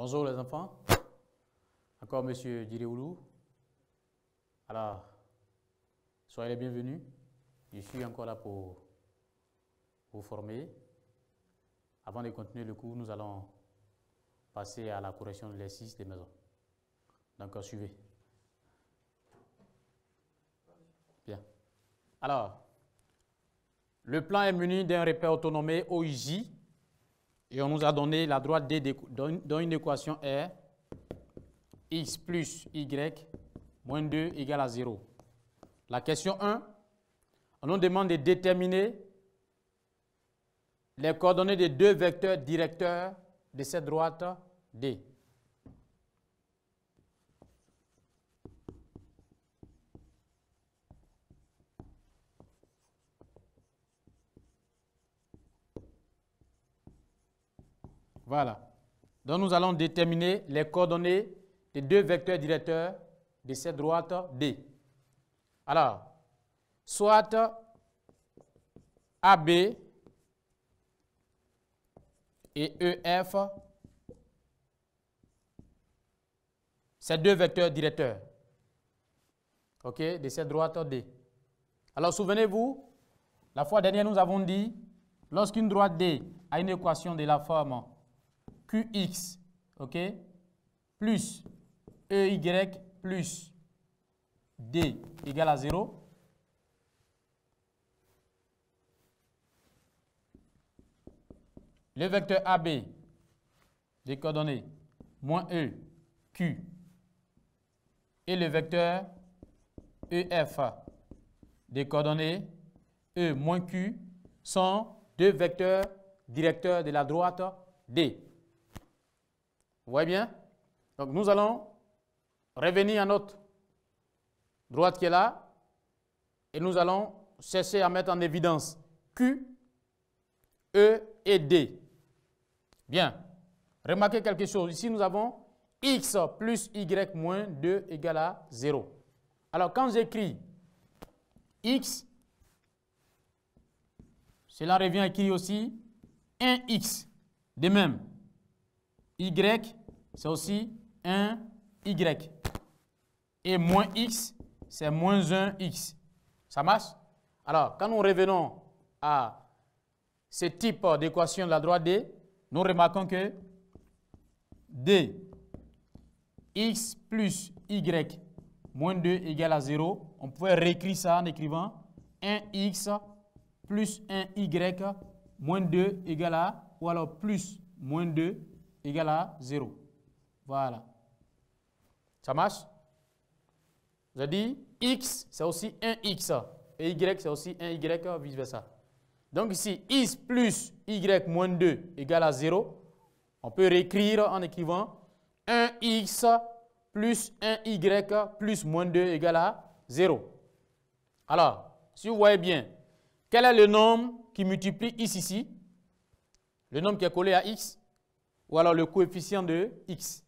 Bonjour les enfants. Encore Monsieur Diréoulou. Alors, soyez les bienvenus. Je suis encore là pour vous former. Avant de continuer le cours, nous allons passer à la correction de l'exercice des maisons. Donc, suivez. Bien. Alors, le plan est muni d'un repère autonomé OIJ et on nous a donné la droite D dont une équation est x plus y moins 2 égale à 0. La question 1, on nous demande de déterminer les coordonnées des deux vecteurs directeurs de cette droite D. Voilà. Donc nous allons déterminer les coordonnées des deux vecteurs directeurs de cette droite D. Alors, soit AB et EF, c'est deux vecteurs directeurs, ok, de cette droite D. Alors, souvenez-vous, la fois dernière, nous avons dit, lorsqu'une droite D a une équation de la forme QX, ok, plus EY plus D égale à 0, le vecteur AB des coordonnées moins E, Q et le vecteur EF des coordonnées E moins Q sont deux vecteurs directeurs de la droite D. Vous voyez bien? Donc nous allons revenir à notre droite qui est là et nous allons chercher à mettre en évidence Q, E et D. Bien. Remarquez quelque chose. Ici, nous avons x plus y moins 2 égale à 0. Alors, quand j'écris x, cela revient à écrire aussi 1x. De même, y, c'est aussi 1y. Et moins x, c'est moins 1x. Ça marche? Alors, quand nous revenons à ce type d'équation de la droite D, nous remarquons que D, x plus y moins 2 égale à 0. On pouvait réécrire ça en écrivant 1x plus 1y moins 2 égale à, ou alors plus moins 2 égale à 0. Voilà. Ça marche? Je dis x, c'est aussi 1x. Et y, c'est aussi 1y, vice-versa. Donc ici, x plus y moins 2 égale à 0. On peut réécrire en écrivant 1x plus 1y plus moins 2 égale à 0. Alors, si vous voyez bien, quel est le nombre qui multiplie x ici? Le nombre qui est collé à x? Ou alors le coefficient de x?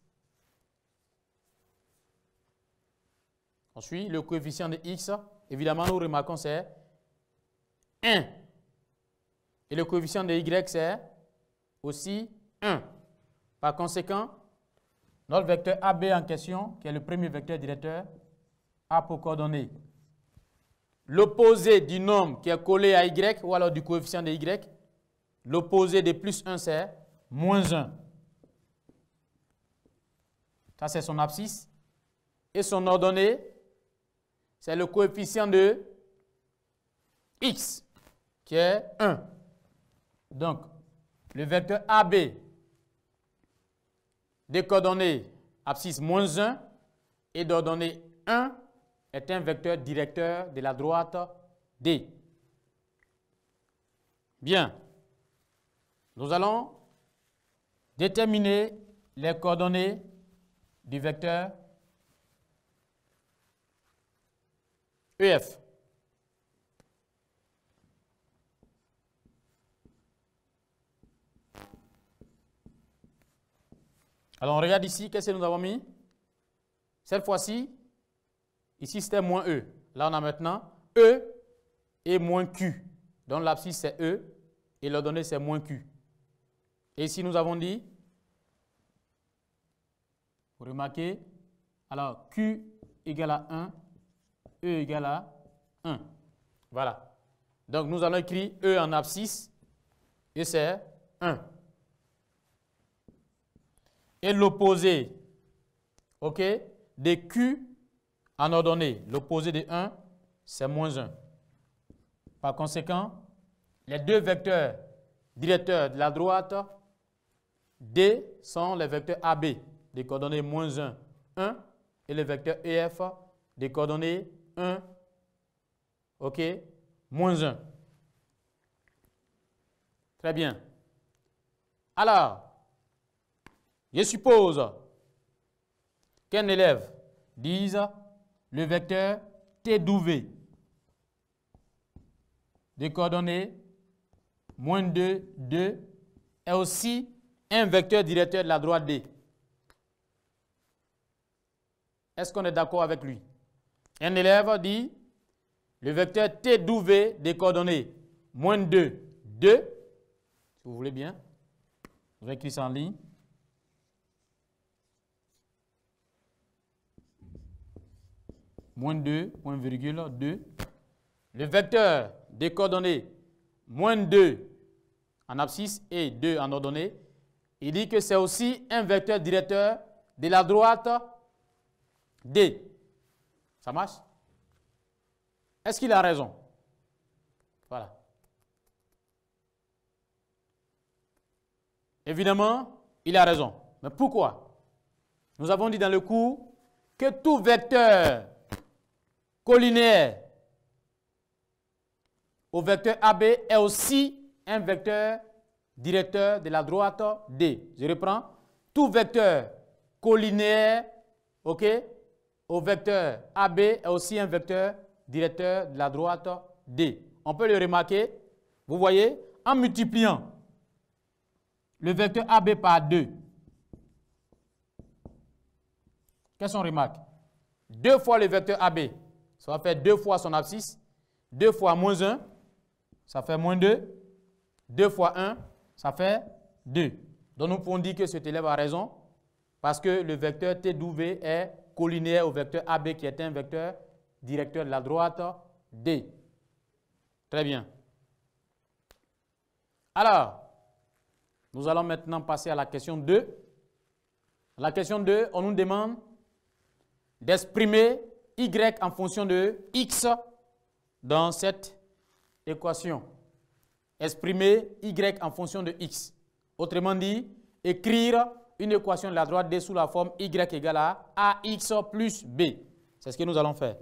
Ensuite, le coefficient de x, évidemment, nous remarquons c'est 1. Et le coefficient de y, c'est aussi 1. Par conséquent, notre vecteur AB en question, qui est le premier vecteur directeur, a pour coordonnées l'opposé du nombre qui est collé à y, ou alors du coefficient de y. L'opposé de plus 1, c'est moins 1. Ça, c'est son abscisse. Et son ordonnée, c'est le coefficient de x, qui est 1. Donc, le vecteur AB des coordonnées abscisse moins 1 et d'ordonnée 1 est un vecteur directeur de la droite D. Bien. Nous allons déterminer les coordonnées du vecteur EF. Alors, on regarde ici, qu'est-ce que nous avons mis? Cette fois-ci, ici, c'était moins E. Là, on a maintenant E et moins Q. Donc, l'abscisse, c'est E et l'ordonnée, c'est moins Q. Et ici, nous avons dit Vous remarquez? Alors, Q égale à 1, E égale à 1. Voilà. Donc, nous allons écrire E en abscisse et c'est 1. Et l'opposé, ok, de Q en ordonnée, l'opposé de 1, c'est moins 1. Par conséquent, les deux vecteurs directeurs de la droite D sont les vecteurs AB, des coordonnées moins 1, 1, et le vecteur EF, des coordonnées 1, ok, moins 1. Très bien. Alors, je suppose qu'un élève dise le vecteur T d'UV des coordonnées moins 2, 2 est aussi un vecteur directeur de la droite D. Est-ce qu'on est d'accord avec lui? Un élève dit le vecteur T d'UV des coordonnées moins 2, 2, si vous voulez bien, je vais écrire ça en ligne. Moins 2, point virgule, 2. Le vecteur des coordonnées moins 2 en abscisse et 2 en ordonnée, il dit que c'est aussi un vecteur directeur de la droite D. Ça marche? Est-ce qu'il a raison? Voilà. Évidemment, il a raison. Mais pourquoi? Nous avons dit dans le cours que tout vecteur collinéaire au vecteur AB est aussi un vecteur directeur de la droite D. Je reprends. Tout vecteur collinéaire, ok, au vecteur AB est aussi un vecteur directeur de la droite D. On peut le remarquer, vous voyez, en multipliant le vecteur AB par 2. Qu'est-ce qu'on remarque? 2 fois le vecteur AB, ça va faire 2 fois son abscisse. 2 fois moins 1, ça fait moins 2. 2 fois 1, ça fait 2. Donc nous pouvons dire que cet élève a raison parce que le vecteur T d'UV est collinéaire au vecteur AB qui est un vecteur directeur de la droite D. Très bien. Alors, nous allons maintenant passer à la question 2. La question 2, on nous demande d'exprimer Y en fonction de X dans cette équation. Exprimer Y en fonction de X. Autrement dit, écrire une équation de la droite D sous la forme Y égale à AX plus B. C'est ce que nous allons faire.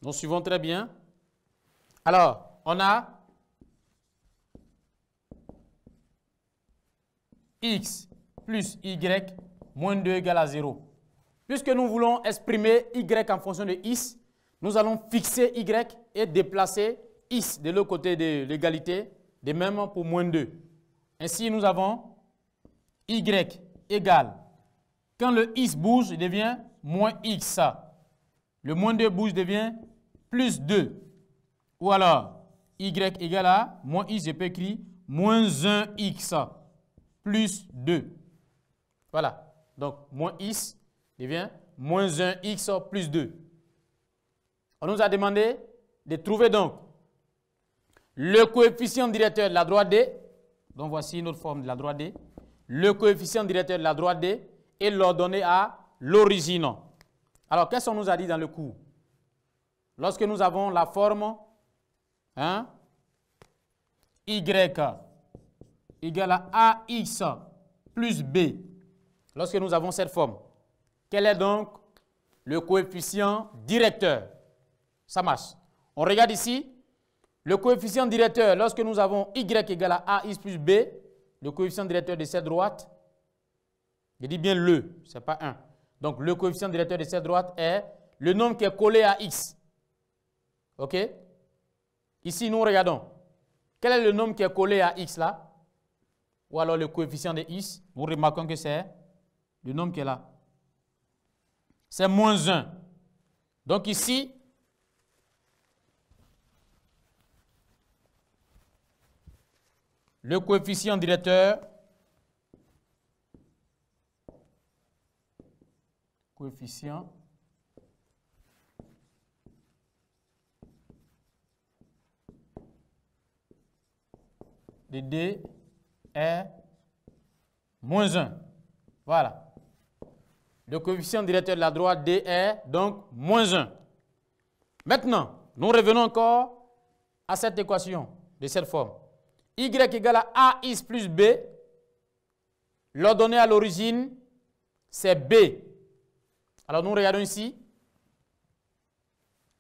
Nous suivons très bien. Alors, on a X plus Y moins 2 égale à 0. Puisque nous voulons exprimer Y en fonction de X, nous allons fixer Y et déplacer X de l'autre côté de l'égalité, de même pour moins 2. Ainsi, nous avons Y égale, quand le X bouge, il devient moins X. Le moins 2 bouge, devient plus 2. Ou alors, Y égale à moins X, je peux écrire moins 1X plus 2. Voilà. Donc, moins X devient moins 1X plus 2. On nous a demandé de trouver donc le coefficient directeur de la droite D. Donc, voici une autre forme de la droite D. Le coefficient directeur de la droite D et l'ordonnée à l'origine. Alors, qu'est-ce qu'on nous a dit dans le cours? Lorsque nous avons la forme Y égale à AX plus B, lorsque nous avons cette forme, quel est donc le coefficient directeur? Ça marche. On regarde ici, le coefficient directeur, lorsque nous avons Y égale à AX plus B, le coefficient directeur de cette droite, je dis bien le, ce n'est pas 1. Donc, le coefficient directeur de cette droite est le nombre qui est collé à X. OK? Ici, nous regardons. Quel est le nombre qui est collé à X là? ou alors le coefficient de x, vous remarquez que c'est le nombre qui est là. C'est moins 1. Donc ici, le coefficient directeur de D est moins 1. Voilà. Le coefficient directeur de la droite D est donc moins 1. Maintenant, nous revenons encore à cette équation de cette forme. Y égale à AX plus B. L'ordonnée à l'origine, c'est B. Alors, nous regardons ici.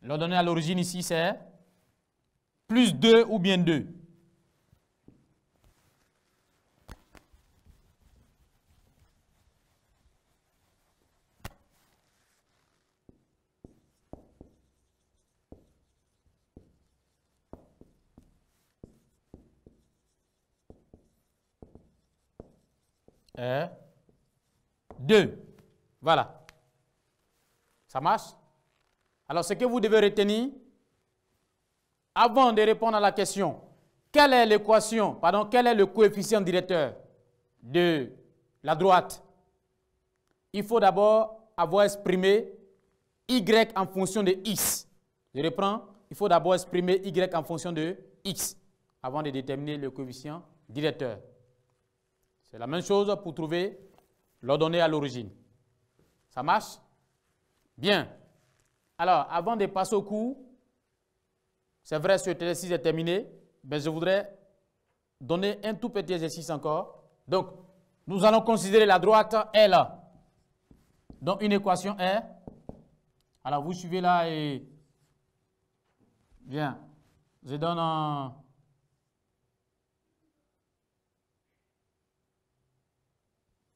L'ordonnée à l'origine ici, c'est plus 2 ou bien 2. Et 2. Voilà. Ça marche? Alors, ce que vous devez retenir, avant de répondre à la question, quelle est l'équation, pardon, quel est le coefficient directeur de la droite? Il faut d'abord avoir exprimé y en fonction de x. Je reprends, il faut d'abord exprimer y en fonction de x avant de déterminer le coefficient directeur. C'est la même chose pour trouver l'ordonnée à l'origine. Ça marche? Bien. Alors, avant de passer au cours, c'est vrai, ce exercice est terminé, mais je voudrais donner un tout petit exercice encore. Donc, nous allons considérer la droite L. Donc, une équation est. Alors, vous suivez là et. Bien. Je donne un.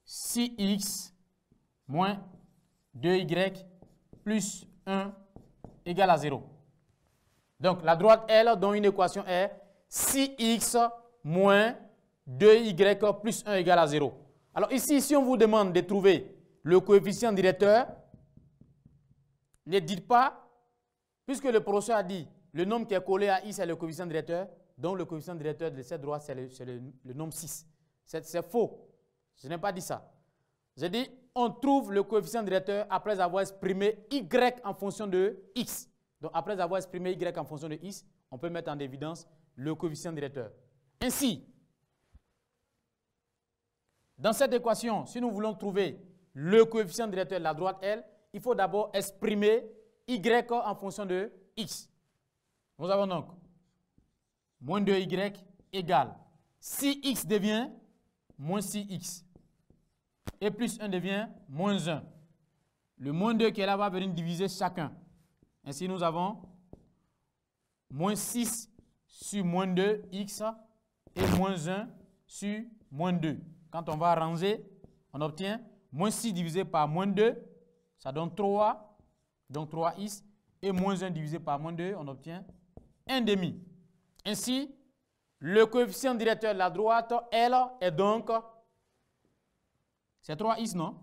Si x moins 2y plus 1 égale à 0. Donc, la droite L dont une équation est 6x moins 2y plus 1 égale à 0. Alors ici, si on vous demande de trouver le coefficient directeur, ne dites pas, puisque le professeur a dit le nombre qui est collé à i, c'est le coefficient directeur, donc le coefficient directeur de cette droite, c'est le nombre 6. C'est faux. Je n'ai pas dit ça. J'ai dit, on trouve le coefficient directeur après avoir exprimé y en fonction de x. Donc, après avoir exprimé y en fonction de x, on peut mettre en évidence le coefficient directeur. Ainsi, dans cette équation, si nous voulons trouver le coefficient directeur de la droite L, il faut d'abord exprimer y en fonction de x. Nous avons donc moins 2y égale 6x devient moins 6x. Et plus 1 devient moins 1. Le moins 2 qui est là va venir diviser chacun. Ainsi, nous avons moins 6 sur moins 2, x, et moins 1 sur moins 2. Quand on va ranger, on obtient moins 6 divisé par moins 2, ça donne 3, donc 3x, et moins 1 divisé par moins 2, on obtient 1 demi. Ainsi, le coefficient directeur de la droite, L, est donc, c'est 3x, non?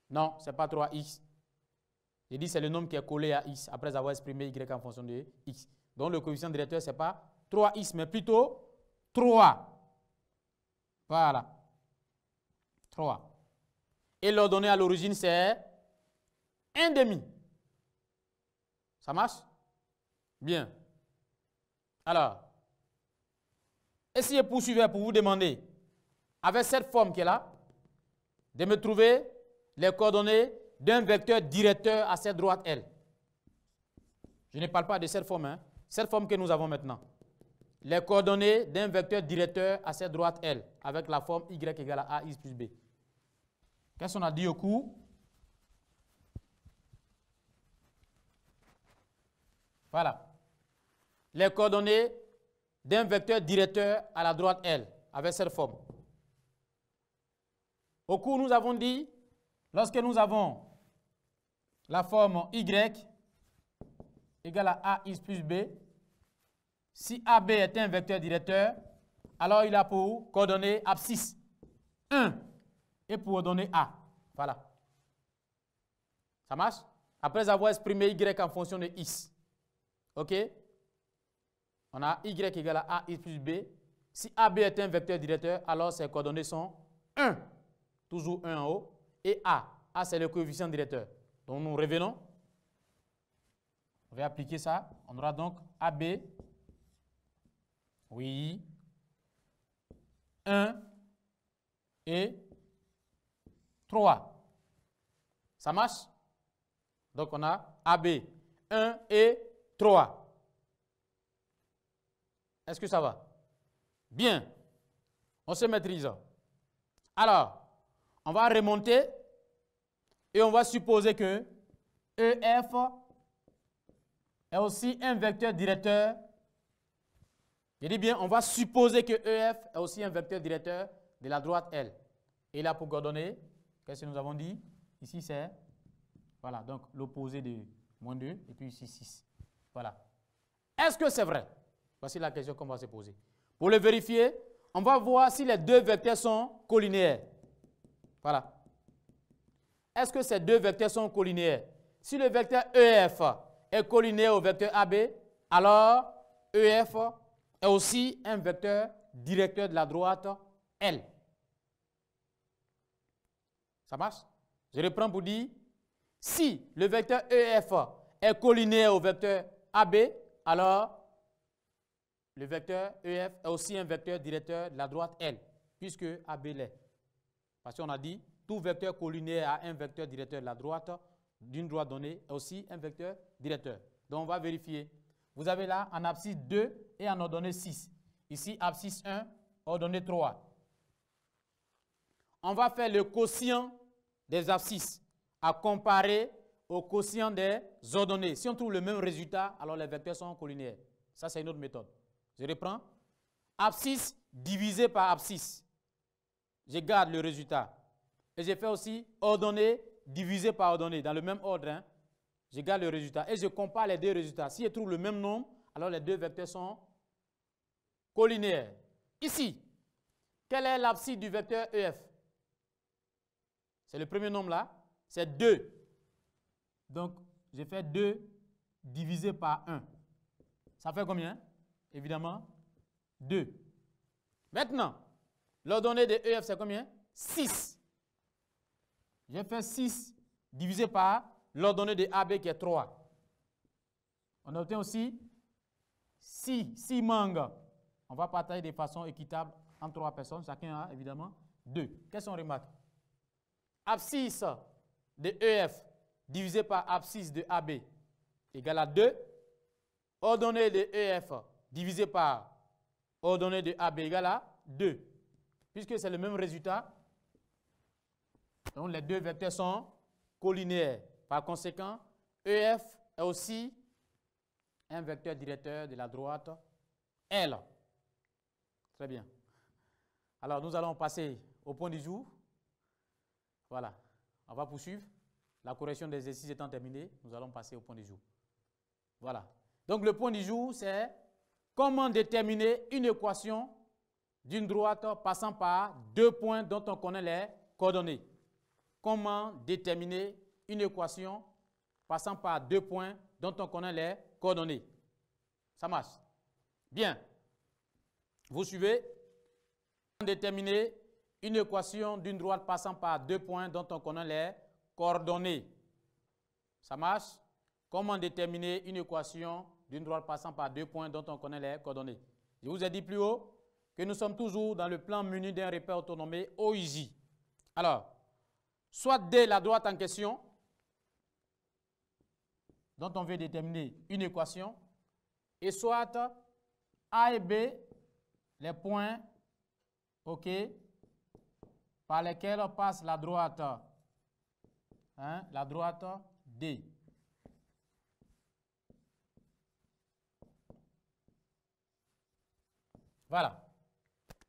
Non, ce n'est pas 3x. J'ai dit c'est le nombre qui est collé à x après avoir exprimé y en fonction de x. Donc le coefficient directeur, ce n'est pas 3x, mais plutôt 3. Voilà. 3. Et l'ordonnée à l'origine, c'est 1 demi. Ça marche? Bien. Alors, essayez de poursuivre pour vous demander, avec cette forme qui est là, de me trouver les coordonnées d'un vecteur directeur à cette droite L. Je ne parle pas de cette forme, hein. Cette forme que nous avons maintenant. Les coordonnées d'un vecteur directeur à cette droite L, avec la forme y égale à ax plus b. Qu'est-ce qu'on a dit au cours? Voilà. Les coordonnées d'un vecteur directeur à la droite L, avec cette forme. Au cours, nous avons dit, lorsque nous avons la forme y égale à ax plus b, si AB est un vecteur directeur, alors il a pour coordonnée abscisse 1 et pour coordonnée A. Voilà. Ça marche? Après avoir exprimé Y en fonction de X. OK? On a Y égale à A, X plus B. Si AB est un vecteur directeur, alors ses coordonnées sont 1, toujours 1 en haut, et A. A, c'est le coefficient directeur. Donc, nous revenons. On va appliquer ça. On aura donc AB, oui, 1 et 3. Ça marche? Donc, on a AB, 1 et 3. Est-ce que ça va? Bien. On se maîtrise. Alors, on va remonter et on va supposer que EF est aussi un vecteur directeur. Je dis bien, on va supposer que EF est aussi un vecteur directeur de la droite L. Et là, pour coordonner, qu'est-ce que nous avons dit? Ici, c'est, voilà, donc l'opposé de moins 2, et puis ici, 6. Voilà. Est-ce que c'est vrai? Voici la question qu'on va se poser. Pour le vérifier, on va voir si les deux vecteurs sont collinéaires. Voilà. Est-ce que ces deux vecteurs sont collinéaires? Si le vecteur EF est collinéaire au vecteur AB, alors EF est aussi un vecteur directeur de la droite L. Ça marche? Je reprends pour dire, si le vecteur EF est collinéaire au vecteur AB, alors le vecteur EF est aussi un vecteur directeur de la droite L, puisque AB l'est. Parce qu'on a dit, tout vecteur collinéaire a un vecteur directeur de la droite, d'une droite donnée, est aussi un vecteur directeur. Donc on va vérifier. Vous avez là en abscisse 2 et en ordonnée 6. Ici, abscisse 1, ordonnée 3. On va faire le quotient des abscisses à comparer au quotient des ordonnées. Si on trouve le même résultat, alors les vecteurs sont collinéaires. Ça, c'est une autre méthode. Je reprends. Abscisse divisé par abscisse. Je garde le résultat. Et je fais aussi ordonnée divisé par ordonnée, dans le même ordre. Hein. Je garde le résultat. Et je compare les deux résultats. Si je trouve le même nombre, alors les deux vecteurs sont collinéaires. Ici, quelle est l'abscisse du vecteur EF? C'est le premier nombre là. C'est 2. Donc, je fais 2 divisé par 1. Ça fait combien? Évidemment, 2. Maintenant, l'ordonnée de EF, c'est combien? 6. J'ai fait 6 divisé par l'ordonnée de AB qui est 3. On obtient aussi 6 mangues. On va partager de façon équitable entre 3 personnes. Chacun a évidemment 2. Qu'est-ce qu'on remarque? Abscisse de EF divisé par abscisse de AB égale à 2. Ordonnée de EF divisé par ordonnée de AB égale à 2. Puisque c'est le même résultat, donc les deux vecteurs sont collinéaires. Par conséquent, EF est aussi un vecteur directeur de la droite L. Très bien. Alors, nous allons passer au point du jour. Voilà. On va poursuivre. La correction des exercices étant terminée, nous allons passer au point du jour. Voilà. Donc, le point du jour, c'est comment déterminer une équation d'une droite passant par deux points dont on connaît les coordonnées. Comment déterminer une équation passant par deux points dont on connaît les coordonnées. Ça marche. Bien. Vous suivez? Comment déterminer une équation d'une droite passant par deux points dont on connaît les coordonnées. Ça marche? Comment déterminer une équation d'une droite passant par deux points dont on connaît les coordonnées? Je vous ai dit plus haut que nous sommes toujours dans le plan muni d'un repère autonomé OIJ. Alors, soit D, la droite en question, dont on veut déterminer une équation, et soit A et B, les points, OK, par lesquels passe la droite, la droite D. Voilà.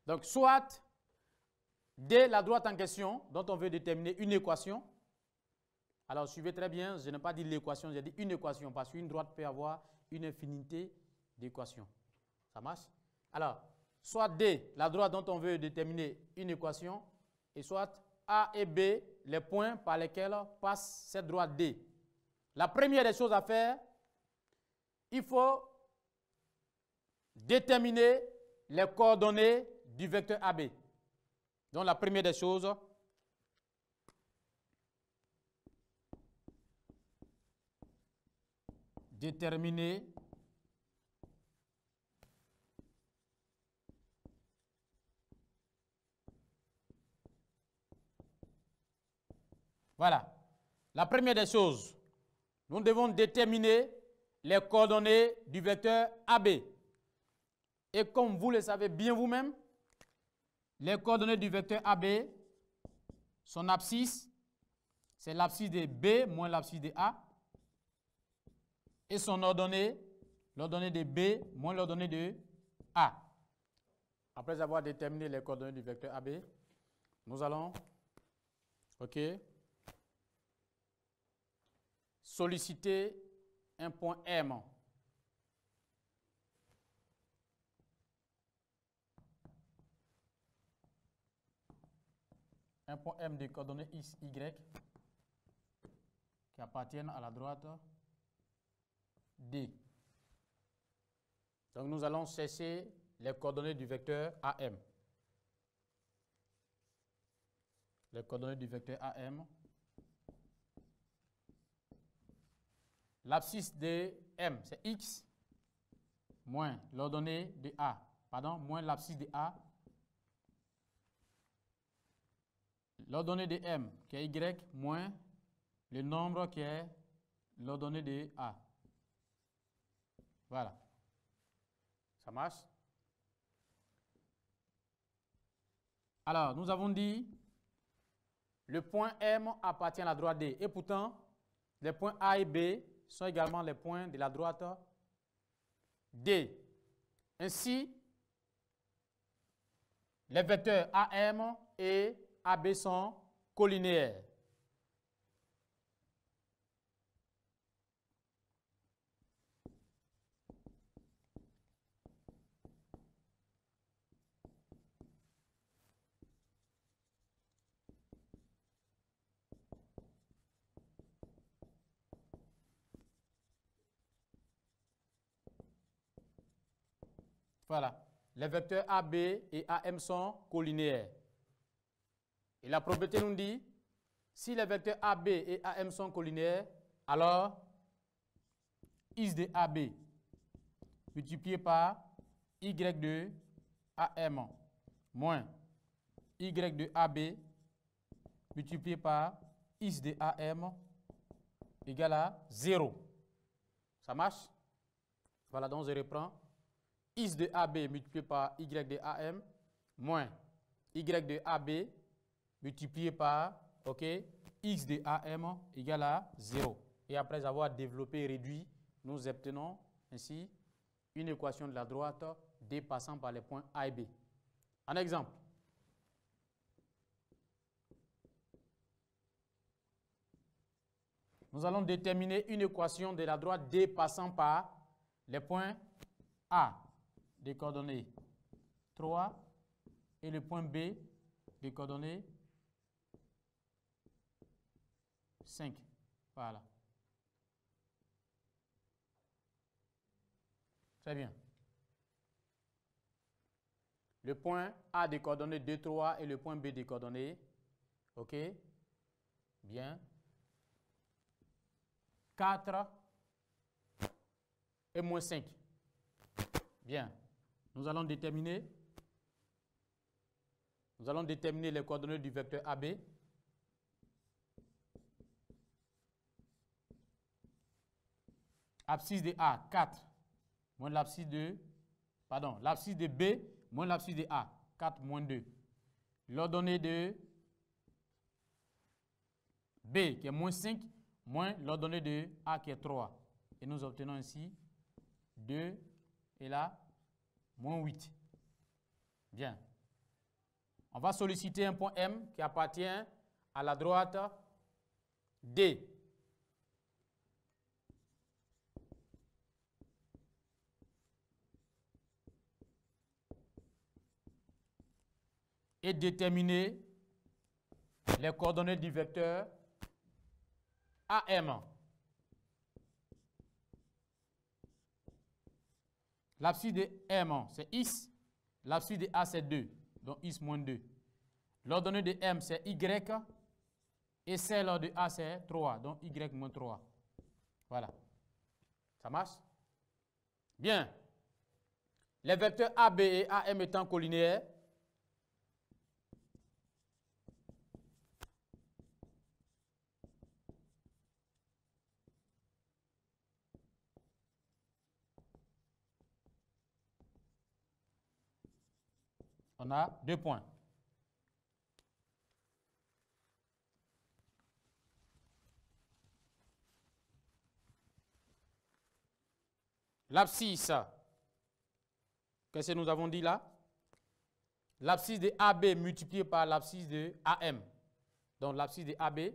Donc, soit D, la droite en question, dont on veut déterminer une équation. Alors, suivez très bien, je n'ai pas dit l'équation, j'ai dit une équation, parce qu'une droite peut avoir une infinité d'équations. Ça marche? Alors, soit D, la droite dont on veut déterminer une équation, et soit A et B, les points par lesquels passe cette droite D. La première des choses à faire, il faut déterminer les coordonnées du vecteur AB. Donc la première des choses, déterminer voilà. La première des choses, nous devons déterminer les coordonnées du vecteur AB. Et comme vous le savez bien vous-même, les coordonnées du vecteur AB, son abscisse, c'est l'abscisse de B moins l'abscisse de A. Et son ordonnée, l'ordonnée de B moins l'ordonnée de A. Après avoir déterminé les coordonnées du vecteur AB, nous allons solliciter un point M. Un point M des coordonnées X, Y qui appartiennent à la droite D. Donc nous allons chercher les coordonnées du vecteur AM. Les coordonnées du vecteur AM. L'abscisse de M, c'est X, moins l'ordonnée de A, moins l'abscisse de A. L'ordonnée de M, qui est Y, moins le nombre qui est l'ordonnée de A. Voilà. Ça marche? Alors, nous avons dit, le point M appartient à la droite D. Et pourtant, les points A et B sont également les points de la droite D. Ainsi, les vecteurs AM et AB sont collinéaires. Voilà. Les vecteurs AB et AM sont collinéaires. Et la propriété nous dit, si les vecteurs AB et AM sont collinéaires, alors X de AB multiplié par Y de AM moins Y de AB multiplié par X de AM égale à 0. Ça marche? Voilà, donc je reprends. X de AB multiplié par Y de AM moins Y de AB multiplié par X de AM égale à 0. Et après avoir développé et réduit, nous obtenons ainsi une équation de la droite D passant par les points A et B. Un exemple. Nous allons déterminer une équation de la droite D passant par les points A des coordonnées 3 et le point B des coordonnées 5. Voilà. Très bien. Le point A des coordonnées 2, 3 et le point B des coordonnées. OK. Bien. 4 et moins 5. Bien. Nous allons déterminer les coordonnées du vecteur AB. Abscisse de A, 4, moins l'abscisse de, l'abscisse de B, moins l'abscisse de A, 4 moins 2. L'ordonnée de B, qui est moins 5, moins l'ordonnée de A, qui est 3. Et nous obtenons ainsi 2, et là, moins 8. Bien. On va solliciter un point M qui appartient à la droite D. et déterminer les coordonnées du vecteur AM. L'abscisse de M, c'est X. L'abscisse de A, c'est 2. Donc, X moins 2. L'ordonnée de M, c'est Y. Et celle de A, c'est 3. Donc, Y moins 3. Voilà. Ça marche? Bien. Les vecteurs AB et AM étant collinéaires, on a 2 points. L'abscisse, qu'est-ce que nous avons dit là? L'abscisse de AB multiplié par l'abscisse de AM. Donc l'abscisse de AB,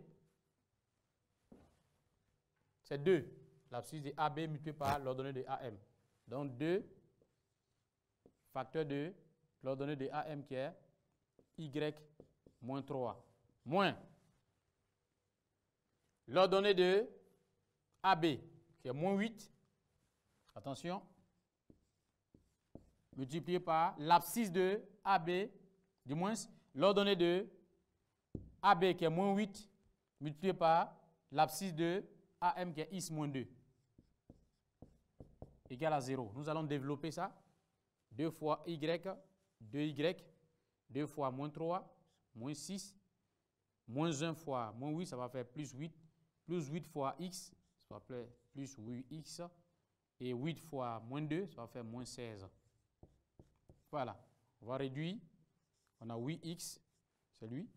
c'est 2. L'abscisse de AB multiplié par l'ordonnée de AM. Donc 2 facteur de l'ordonnée de AM qui est Y moins 3. Moins l'ordonnée de AB qui est moins 8. Attention. Multiplié par l'abscisse de AB, du moins l'ordonnée de AB qui est moins 8, multiplié par l'abscisse de AM qui est X moins 2, égale à 0. Nous allons développer ça. 2 fois Y, 2Y, 2 fois moins 3, moins 6, moins 1 fois moins 8, ça va faire plus 8 fois X, ça va faire plus 8X, et 8 fois moins 2, ça va faire moins 16. Voilà, on va réduire, on a 8x, c'est lui,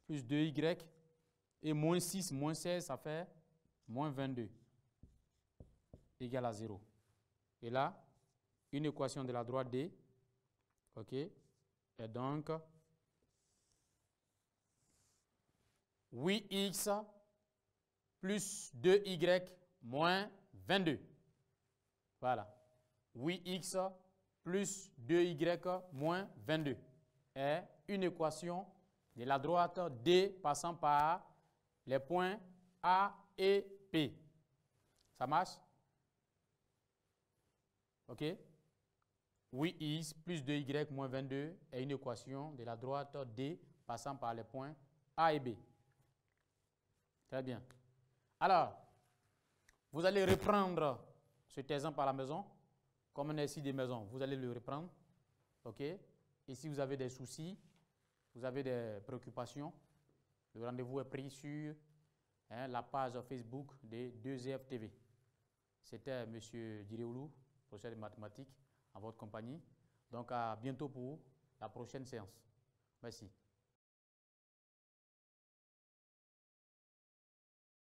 plus 2y, et moins 6, moins 16, ça fait moins 22, égal à 0. Et là, une équation de la droite D, ok, et donc 8x plus 2y moins 22. Voilà, 8x plus 2y moins 22 est une équation de la droite D passant par les points A et P. Ça marche? OK? 8x plus 2y moins 22 est une équation de la droite D passant par les points A et B. Très bien. Alors, vous allez reprendre cet exemple à la maison. Comme on est ici des maisons, vous allez le reprendre. OK? Et si vous avez des soucis, vous avez des préoccupations, le rendez-vous est pris sur la page Facebook des 2EF TV. C'était M. Diréoulou, professeur de mathématiques, en votre compagnie. Donc, à bientôt pour la prochaine séance. Merci.